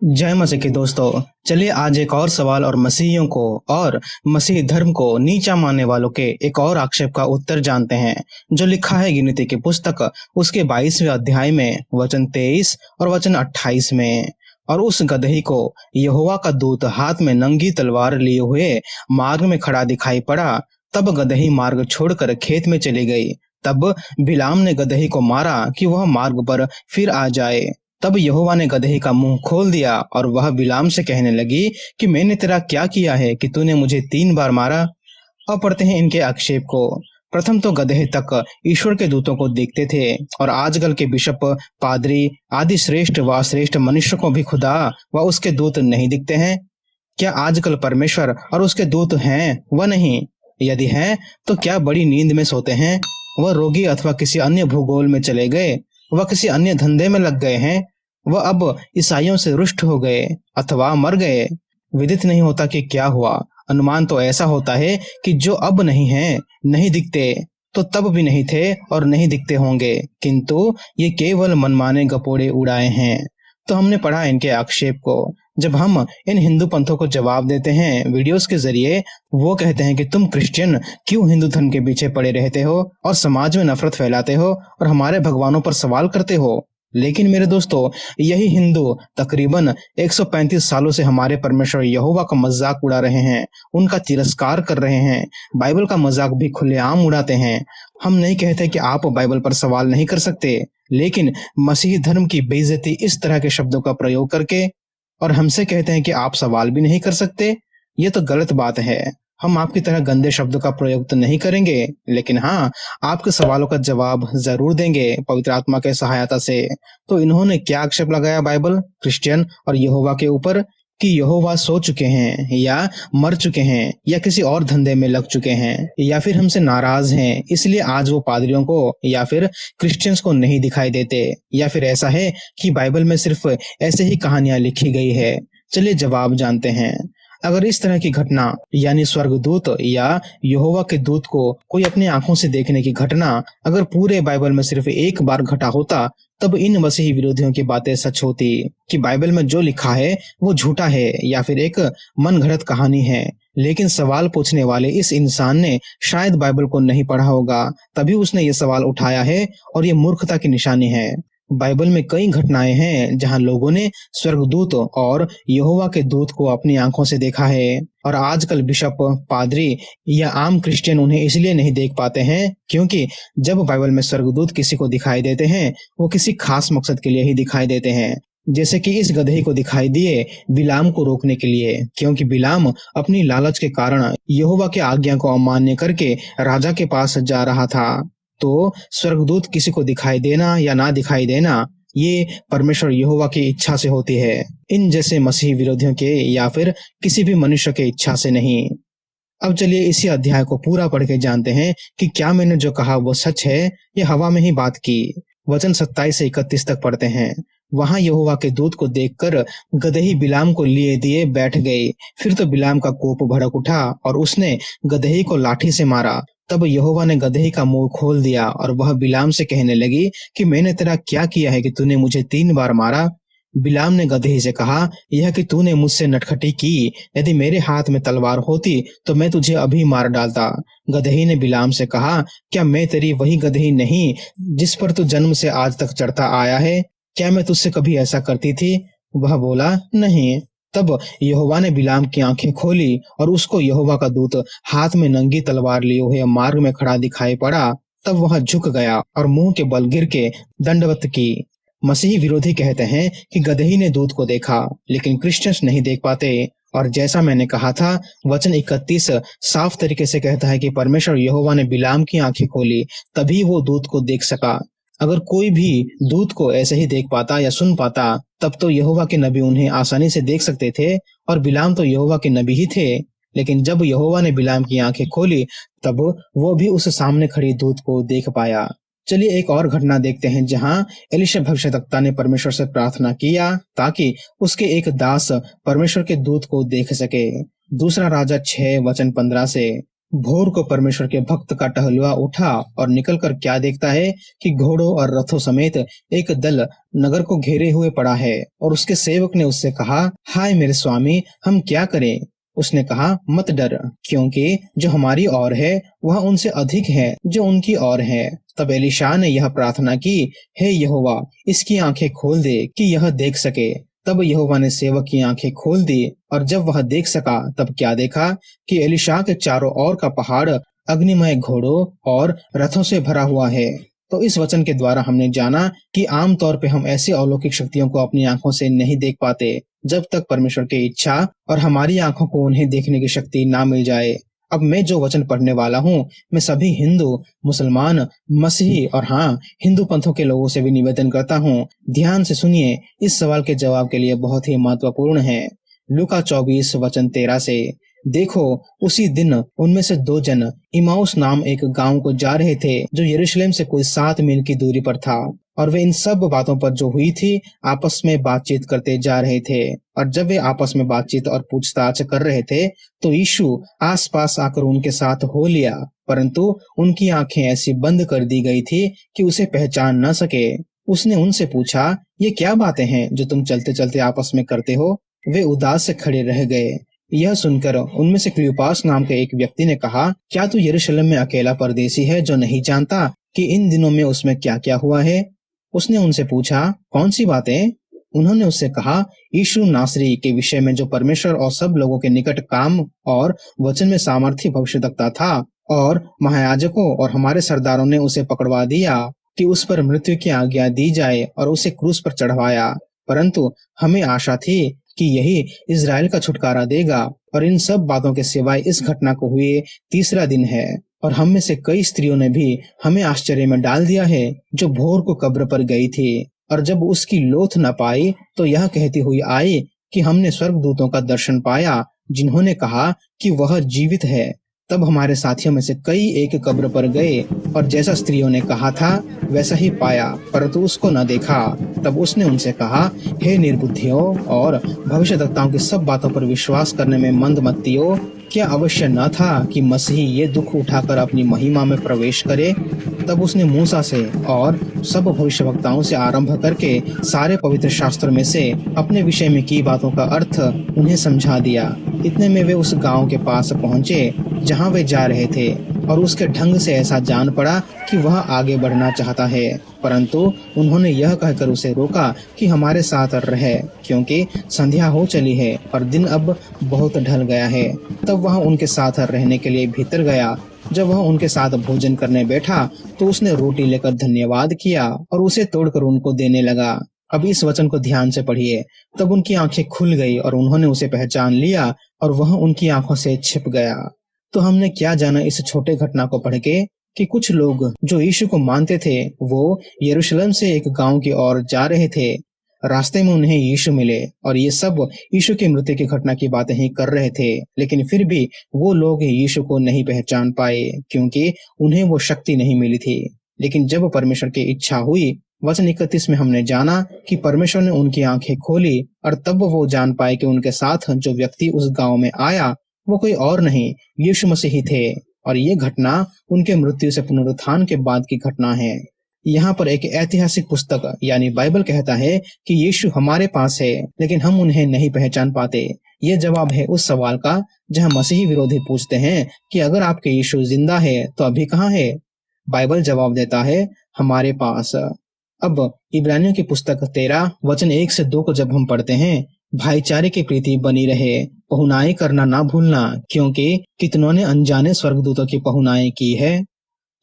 जय मसीह के दोस्तों। चलिए आज एक और सवाल और मसीहियों को और मसीह धर्म को नीचा मानने वालों के एक और आक्षेप का उत्तर जानते हैं, जो लिखा है गिनती की पुस्तक उसके 22वें अध्याय में वचन 23 और वचन 28 में। और उस गदही को यहोवा का दूत हाथ में नंगी तलवार लिए हुए मार्ग में खड़ा दिखाई पड़ा। तब गदही मार्ग छोड़कर खेत में चली गई। तब बिलाम ने गदही को मारा कि वह मार्ग पर फिर आ जाए। तब यहोवा ने गदही का मुंह खोल दिया और वह बिलाम से कहने लगी कि मैंने तेरा क्या किया है कि तूने मुझे 3 बार मारा। अब पढ़ते हैं इनके आक्षेप को। प्रथम तो गदहे तक ईश्वर के दूतों को देखते थे, और आजकल के बिशप, पादरी आदि श्रेष्ठ व श्रेष्ठ मनुष्य को भी खुदा व उसके दूत नहीं दिखते हैं। क्या आजकल परमेश्वर और उसके दूत हैं व नहीं? यदि हैं तो क्या बड़ी नींद में सोते हैं? वह रोगी अथवा किसी अन्य भूगोल में चले गए, वह किसी अन्य धंधे में लग गए हैं, वह अब ईसाइयों से रुष्ट हो गए अथवा मर गए। विदित नहीं होता कि क्या हुआ। अनुमान तो ऐसा होता है कि जो अब नहीं है, नहीं दिखते, तो तब भी नहीं थे और नहीं दिखते होंगे, किंतु ये केवल मनमाने गपोड़े उड़ाए हैं। तो हमने पढ़ा इनके आक्षेप को। जब हम इन हिंदू पंथों को जवाब देते हैं वीडियोस के जरिए, वो कहते हैं कि तुम क्रिश्चियन क्यों हिंदू धर्म के पीछे पड़े रहते हो और समाज में नफरत फैलाते हो और हमारे भगवानों पर सवाल करते हो। लेकिन मेरे दोस्तों, यही हिंदू तकरीबन 135 सालों से हमारे परमेश्वर यहोवा का मजाक उड़ा रहे हैं, उनका तिरस्कार कर रहे हैं, बाइबल का मजाक भी खुलेआम उड़ाते हैं। हम नहीं कहते कि आप बाइबल पर सवाल नहीं कर सकते, लेकिन मसीही धर्म की बेइज्जती इस तरह के शब्दों का प्रयोग करके और हमसे कहते हैं कि आप सवाल भी नहीं कर सकते, ये तो गलत बात है। हम आपकी तरह गंदे शब्दों का प्रयोग तो नहीं करेंगे, लेकिन हाँ, आपके सवालों का जवाब जरूर देंगे पवित्र आत्मा के सहायता से। तो इन्होंने क्या आक्षेप लगाया बाइबल, क्रिश्चियन और यहोवा के ऊपर कि यहोवा सो चुके हैं या मर चुके हैं या किसी और धंधे में लग चुके हैं या फिर हमसे नाराज हैं, इसलिए आज वो पादरियों को या फिर क्रिश्चियंस को नहीं दिखाई देते, या फिर ऐसा है कि बाइबल में सिर्फ ऐसे ही कहानियां लिखी गई है। चलिए जवाब जानते हैं। अगर इस तरह की घटना यानी स्वर्गदूत या यहोवा के दूत को कोई अपनी आंखों से देखने की घटना अगर पूरे बाइबल में सिर्फ एक बार घटा होता, तब इन मसीही विरोधियों की बातें सच होती कि बाइबल में जो लिखा है वो झूठा है या फिर एक मन घड़त कहानी है। लेकिन सवाल पूछने वाले इस इंसान ने शायद बाइबल को नहीं पढ़ा होगा, तभी उसने ये सवाल उठाया है, और ये मूर्खता की निशानी है। बाइबल में कई घटनाएं हैं जहां लोगों ने स्वर्गदूत और यहोवा के दूत को अपनी आंखों से देखा है, और आजकल बिशप, पादरी या आम क्रिश्चियन उन्हें इसलिए नहीं देख पाते हैं क्योंकि जब बाइबल में स्वर्गदूत किसी को दिखाई देते हैं, वो किसी खास मकसद के लिए ही दिखाई देते हैं। जैसे कि इस गधे को दिखाई दिए बिलाम को रोकने के लिए, क्योंकि बिलाम अपनी लालच के कारण यहोवा की आज्ञा को अमान्य करके राजा के पास जा रहा था। तो स्वर्गदूत किसी को दिखाई देना या ना दिखाई देना, ये परमेश्वर यहोवा की इच्छा से होती है, इन जैसे मसीही विरोधियों के या फिर किसी भी मनुष्य के इच्छा से नहीं। अब चलिए इसी अध्याय को पूरा पढ़ के जानते हैं कि क्या मैंने जो कहा वो सच है या हवा में ही बात की। वचन 27 से 31 तक पढ़ते हैं। वहां यहोवा के दूत को देखकर गदही बिलाम को लिए दिए बैठ गई। फिर तो बिलाम का कोप भड़क उठा और उसने गदही को लाठी से मारा। तब यहोवा ने गदही का मुंह खोल दिया और वह बिलाम से कहने लगी कि मैंने तेरा क्या किया है कि तूने मुझे 3 बार मारा। बिलाम ने गदही से कहा, यह कि तूने मुझसे नटखटी की, यदि मेरे हाथ में तलवार होती तो मैं तुझे अभी मार डालता। गदही ने बिलाम से कहा, क्या मैं तेरी वही गदही नहीं जिस पर तू जन्म से आज तक चढ़ता आया है? क्या मैं तुझसे कभी ऐसा करती थी? वह बोला, नहीं। तब यहोवा ने बिलाम की आंखें खोली और उसको यहोवा का दूत हाथ में नंगी तलवार लिए हुए मार्ग में खड़ा दिखाई पड़ा। तब वह झुक गया और मुंह के बल गिर के दंडवत की। मसीही विरोधी कहते हैं कि गदही ने दूत को देखा, लेकिन क्रिश्चियंस नहीं देख पाते। और जैसा मैंने कहा था, वचन 31 साफ तरीके से कहता है कि परमेश्वर यहोवा ने बिलाम की आंखें खोली, तभी वो दूत को देख सका। अगर कोई भी दूत को ऐसे ही देख पाता या सुन पाता, तब तो यहोवा के नबी उन्हें आसानी से देख सकते थे, और बिलाम तो यहोवा के नबी ही थे। लेकिन जब यहोवा ने बिलाम की आंखें खोली, तब वो भी उस सामने खड़ी दूत को देख पाया। चलिए एक और घटना देखते हैं जहां एलीशा भविष्यद्वक्ता ने परमेश्वर से प्रार्थना किया ताकि उसके एक दास परमेश्वर के दूत को देख सके। दूसरा राजा 6 वचन 15 से। भोर को परमेश्वर के भक्त का टहलुआ उठा और निकलकर क्या देखता है कि घोड़ों और रथों समेत एक दल नगर को घेरे हुए पड़ा है। और उसके सेवक ने उससे कहा, हाय मेरे स्वामी, हम क्या करें? उसने कहा, मत डर, क्योंकि जो हमारी ओर है वह उनसे अधिक है जो उनकी ओर है। तब एलीशा ने यह प्रार्थना की, हे यहोवा, इसकी आंखें खोल दे कि यह देख सके। तब यहोवा ने सेवक की आंखें खोल दी, और जब वह देख सका तब क्या देखा कि एलीशा के चारों ओर का पहाड़ अग्निमय घोड़ों और रथों से भरा हुआ है। तो इस वचन के द्वारा हमने जाना कि आमतौर पे हम ऐसी अलौकिक शक्तियों को अपनी आंखों से नहीं देख पाते जब तक परमेश्वर की इच्छा और हमारी आंखों को उन्हें देखने की शक्ति ना मिल जाए। अब मैं जो वचन पढ़ने वाला हूँ, मैं सभी हिंदू, मुसलमान, मसीही और हाँ, हिंदू पंथों के लोगों से भी निवेदन करता हूँ, ध्यान से सुनिए। इस सवाल के जवाब के लिए बहुत ही महत्वपूर्ण है। लूका 24 वचन 13 से, देखो, उसी दिन उनमें से 2 जन इमाउस नाम एक गांव को जा रहे थे जो यरूशलेम से कोई 7 मील की दूरी पर था। और वे इन सब बातों पर जो हुई थी आपस में बातचीत करते जा रहे थे। और जब वे आपस में बातचीत और पूछताछ कर रहे थे तो यीशु आसपास आकर उनके साथ हो लिया, परंतु उनकी आंखें ऐसी बंद कर दी गई थी कि उसे पहचान न सके। उसने उनसे पूछा, ये क्या बातें हैं जो तुम चलते चलते आपस में करते हो? वे उदास से खड़े रह गए। यह सुनकर उनमें से क्लियोपास नाम के एक व्यक्ति ने कहा, क्या तू यरूशलेम में अकेला परदेसी है जो नहीं जानता कि इन दिनों में उसमें क्या क्या हुआ है? उसने उनसे पूछा, कौन सी बातें? उन्होंने उससे कहा, यीशु नासरी के विषय में जो परमेश्वर और सब लोगों के निकट काम और वचन में सामर्थ्य भविष्यद्वक्ता था, और महायाजकों और हमारे सरदारों ने उसे पकड़वा दिया कि उस पर मृत्यु की आज्ञा दी जाए और उसे क्रूस पर चढ़वाया। परंतु हमें आशा थी कि यही इजराइल का छुटकारा देगा। और इन सब बातों के सिवाय इस घटना को हुए 3रा दिन है। और हम में से कई स्त्रियों ने भी हमें आश्चर्य में डाल दिया है, जो भोर को कब्र पर गई थी, और जब उसकी लोथ न पाई तो यह कहती हुई आई कि हमने स्वर्गदूतों का दर्शन पाया जिन्होंने कहा कि वह जीवित है। तब हमारे साथियों में से कई एक कब्र पर गए और जैसा स्त्रियों ने कहा था वैसा ही पाया, परंतु उसको न देखा। तब उसने उनसे कहा, हे निर्बुद्धियों और भविष्यद्वक्ताओं की सब बातों पर विश्वास करने में मंदमतियों, क्या अवश्य न था कि मसीही ये दुख उठाकर अपनी महिमा में प्रवेश करे? तब उसने मूसा से और सब भविष्यवक्ताओं से आरंभ करके सारे पवित्र शास्त्र में से अपने विषय में की बातों का अर्थ उन्हें समझा दिया। इतने में वे उस गांव के पास पहुंचे जहां वे जा रहे थे, और उसके ढंग से ऐसा जान पड़ा कि वह आगे बढ़ना चाहता है, परंतु उन्होंने यह कहकर उसे रोका कि हमारे साथ रहे, क्योंकि संध्या हो चली है और दिन अब बहुत ढल गया है। तब वह उनके साथ रहने के लिए भीतर गया। जब वह उनके साथ भोजन करने बैठा तो उसने रोटी लेकर धन्यवाद किया और उसे तोड़कर उनको देने लगा। अब इस वचन को ध्यान से पढ़िए। तब उनकी आंखें खुल गई और उन्होंने उसे पहचान लिया, और वह उनकी आंखों से छिप गया। तो हमने क्या जाना इस छोटे घटना को पढ़ के कि कुछ लोग जो यीशु को मानते थे वो यरूशलेम से एक गांव की ओर जा रहे थे। रास्ते में उन्हें यीशु मिले और ये सब यीशु की मृत्यु की घटना की बातें ही कर रहे थे, लेकिन फिर भी वो लोग यीशु को नहीं पहचान पाए क्योंकि उन्हें वो शक्ति नहीं मिली थी। लेकिन जब परमेश्वर की इच्छा हुई, वचन 31 में हमने जाना कि परमेश्वर ने उनकी आंखें खोली, और तब वो जान पाए कि उनके साथ जो व्यक्ति उस गांव में आया वो कोई और नहीं, यीशु मसीह ही थे। और ये घटना उनके मृत्यु से पुनरुत्थान के बाद की घटना है। यहाँ पर एक ऐतिहासिक पुस्तक यानी बाइबल कहता है कि यीशु हमारे पास है, लेकिन हम उन्हें नहीं पहचान पाते। ये जवाब है उस सवाल का जहाँ मसीही विरोधी पूछते हैं कि अगर आपके यीशु जिंदा है तो अभी कहाँ है? बाइबल जवाब देता है, हमारे पास। अब इब्रानियों की पुस्तक 13 वचन 1 से 2 को जब हम पढ़ते हैं, भाईचारे की प्रीति बनी रहे, पहुनाई करना ना भूलना, क्योंकि कितनों ने अनजाने स्वर्गदूतों की पहुनाई की है।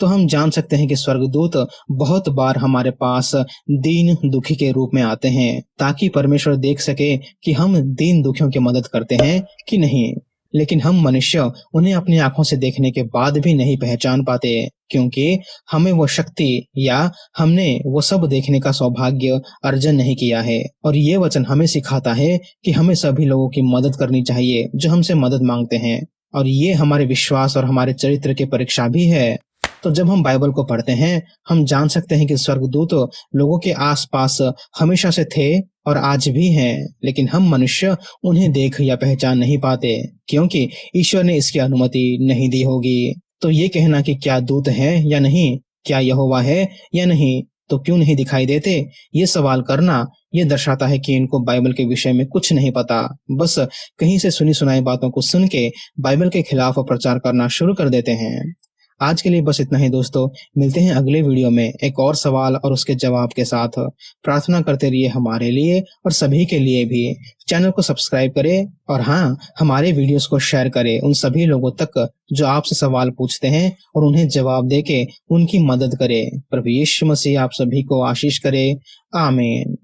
तो हम जान सकते हैं कि स्वर्गदूत बहुत बार हमारे पास दीन दुखी के रूप में आते हैं ताकि परमेश्वर देख सके कि हम दीन दुखियों की मदद करते हैं कि नहीं। लेकिन हम मनुष्य उन्हें अपनी आंखों से देखने के बाद भी नहीं पहचान पाते, क्योंकि हमें वो शक्ति या हमने वो सब देखने का सौभाग्य अर्जन नहीं किया है। और ये वचन हमें सिखाता है कि हमें सभी लोगों की मदद करनी चाहिए जो हमसे मदद मांगते हैं, और ये हमारे विश्वास और हमारे चरित्र की परीक्षा भी है। तो जब हम बाइबल को पढ़ते हैं, हम जान सकते हैं कि स्वर्गदूत लोगों के आसपास हमेशा से थे और आज भी हैं, लेकिन हम मनुष्य उन्हें देख या पहचान नहीं पाते, क्योंकि ईश्वर ने इसकी अनुमति नहीं दी होगी। तो ये कहना कि क्या दूत हैं या नहीं, क्या यहोवा है या नहीं, तो क्यों नहीं दिखाई देते, ये सवाल करना ये दर्शाता है कि इनको बाइबल के विषय में कुछ नहीं पता। बस कहीं से सुनी सुनाई बातों को सुन के बाइबल के खिलाफ प्रचार करना शुरू कर देते हैं। आज के लिए बस इतना ही दोस्तों। मिलते हैं अगले वीडियो में एक और सवाल और उसके जवाब के साथ। प्रार्थना करते रहिए हमारे लिए और सभी के लिए भी। चैनल को सब्सक्राइब करें और हाँ, हमारे वीडियोस को शेयर करें उन सभी लोगों तक जो आपसे सवाल पूछते हैं और उन्हें जवाब देके उनकी मदद करें। प्रभु यीशु मसीह आप सभी को आशीष करे। आमीन।